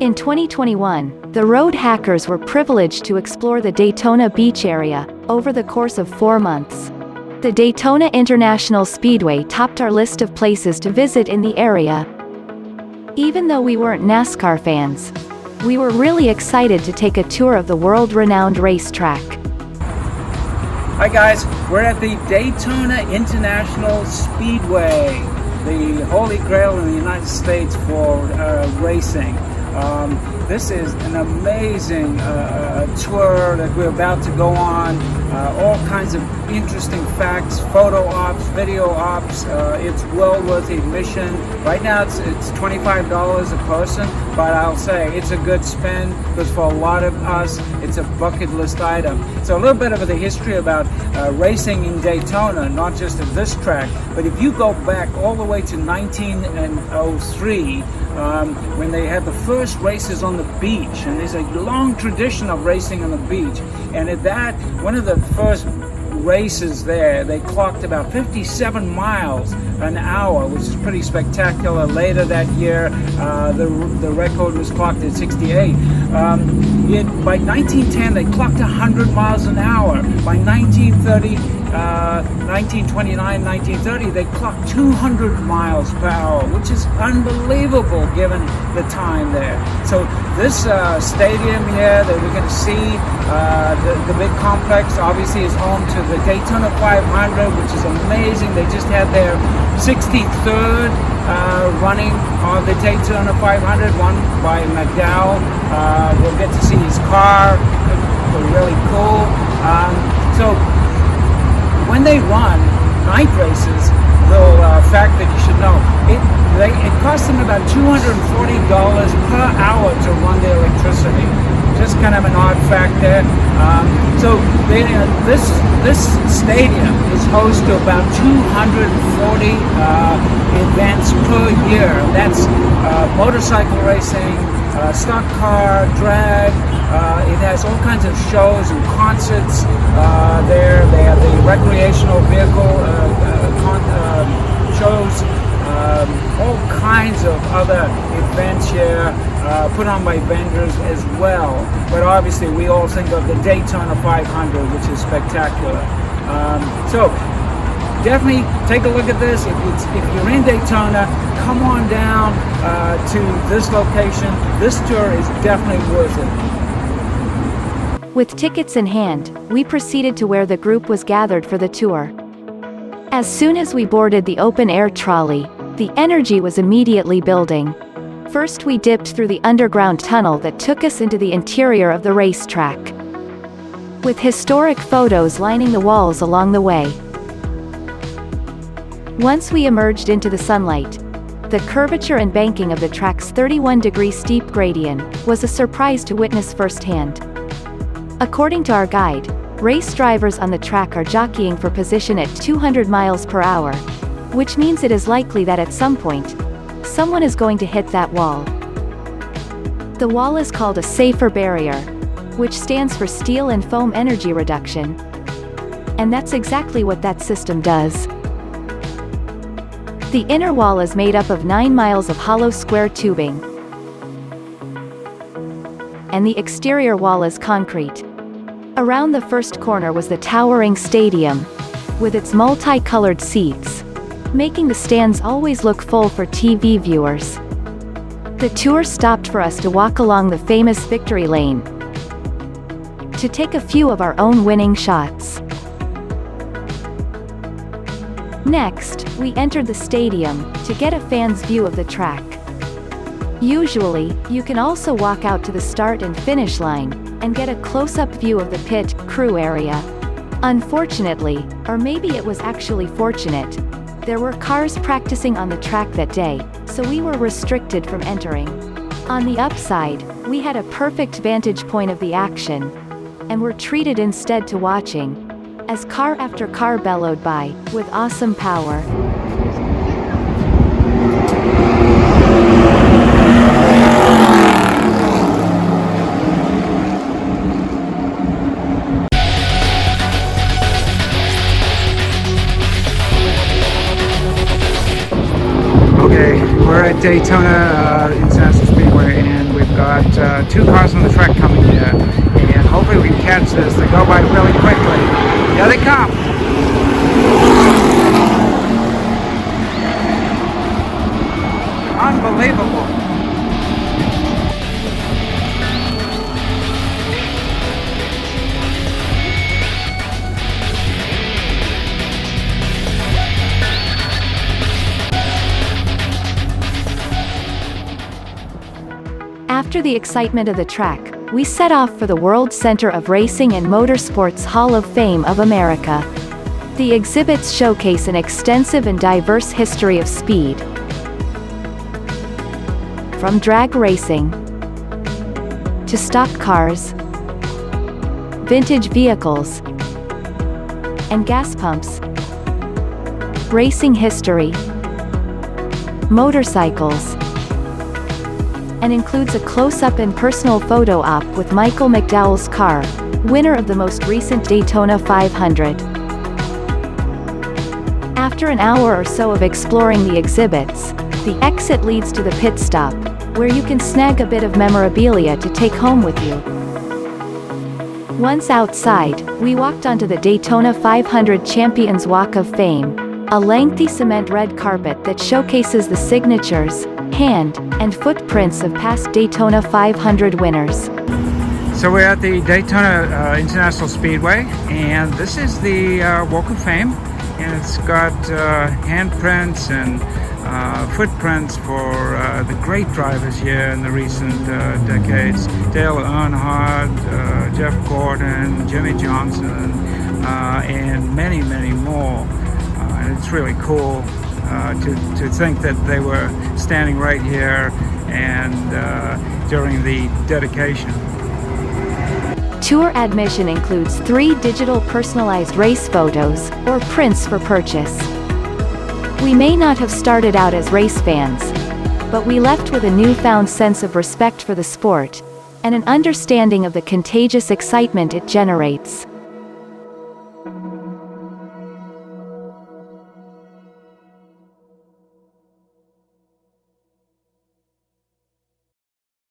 in 2021, the road hackers were privileged to explore the Daytona Beach area over the course of 4 months. The Daytona International Speedway topped our list of places to visit in the area. Even though we weren't NASCAR fans, we were really excited to take a tour of the world-renowned racetrack. Hi guys, we're at the Daytona International Speedway, the holy grail in the United States for racing. This is an amazing tour that we're about to go on. All kinds of interesting facts, photo ops, video ops. It's well worth the admission. Right now it's $25 a person, but I'll say it's a good spend because for a lot of us it's a bucket list item. So a little bit of the history about racing in Daytona, not just at this track, but if you go back all the way to 1903, when they had the first races on the beach, and there's a long tradition of racing on the beach, and at that, one of the first races there, they clocked about 57 miles an hour, which is pretty spectacular. Later that year, the record was clocked at 68. By 1910, they clocked 100 miles an hour. By 1930, 1929, 1930, they clocked 200 miles per hour, which is unbelievable given the time there. So this stadium here that we're going to see, the big complex, obviously is home to the Daytona 500, which is amazing. They just had their 63rd running of the Daytona 500, won by McDowell. We'll get to see his car. They're really cool. So when they run night races, little fact that you should know, it costs them about $240 per hour to run the electricity. Just kind of an odd fact there. So this stadium is host to about 240 events per year. That's motorcycle racing, stock car, drag. It has all kinds of shows and concerts there. They have the recreational vehicle shows, all kinds of other events here put on by vendors as well. But obviously we all think of the Daytona 500, which is spectacular. So definitely take a look at this. If you're in Daytona, come on down to this location. This tour is definitely worth it. With tickets in hand, we proceeded to where the group was gathered for the tour. As soon as we boarded the open-air trolley, the energy was immediately building. First we dipped through the underground tunnel that took us into the interior of the racetrack, with historic photos lining the walls along the way. Once we emerged into the sunlight, the curvature and banking of the track's 31-degree steep gradient was a surprise to witness firsthand. According to our guide, race drivers on the track are jockeying for position at 200 miles per hour, which means it is likely that at some point, someone is going to hit that wall. The wall is called a safer barrier, which stands for steel and foam energy reduction. And that's exactly what that system does. The inner wall is made up of 9 miles of hollow square tubing, and the exterior wall is concrete. Around the first corner was the towering stadium, with its multi-colored seats, making the stands always look full for TV viewers. The tour stopped for us to walk along the famous victory lane, to take a few of our own winning shots. Next, we entered the stadium, to get a fan's view of the track. Usually, you can also walk out to the start and finish line, and get a close-up view of the pit crew area. Unfortunately, or maybe it was actually fortunate, there were cars practicing on the track that day, so we were restricted from entering. On the upside, we had a perfect vantage point of the action, and were treated instead to watching, as car after car bellowed by, with awesome power. We're at Daytona International Speedway, and we've got 2 cars on the track coming here, and hopefully we can catch this. They go by really quickly. Here they come. Unbelievable. After the excitement of the track, we set off for the World Center of Racing and Motorsports Hall of Fame of America. The exhibits showcase an extensive and diverse history of speed, from drag racing to stock cars, vintage vehicles, and gas pumps, racing history, motorcycles, and includes a close-up and personal photo op with Michael McDowell's car, winner of the most recent Daytona 500. After an hour or so of exploring the exhibits, the exit leads to the pit stop, where you can snag a bit of memorabilia to take home with you. Once outside, we walked onto the Daytona 500 Champions Walk of Fame, a lengthy cement red carpet that showcases the signatures, hand, and footprints of past Daytona 500 winners. So we're at the Daytona International Speedway, and this is the Walk of Fame, and it's got handprints and footprints for the great drivers here in the recent decades. Dale Earnhardt, Jeff Gordon, Jimmy Johnson, and many, many more. And it's really cool to think that they were standing right here and during the dedication. Tour admission includes 3 digital personalized race photos, or prints for purchase. We may not have started out as race fans, but we left with a newfound sense of respect for the sport, and an understanding of the contagious excitement it generates.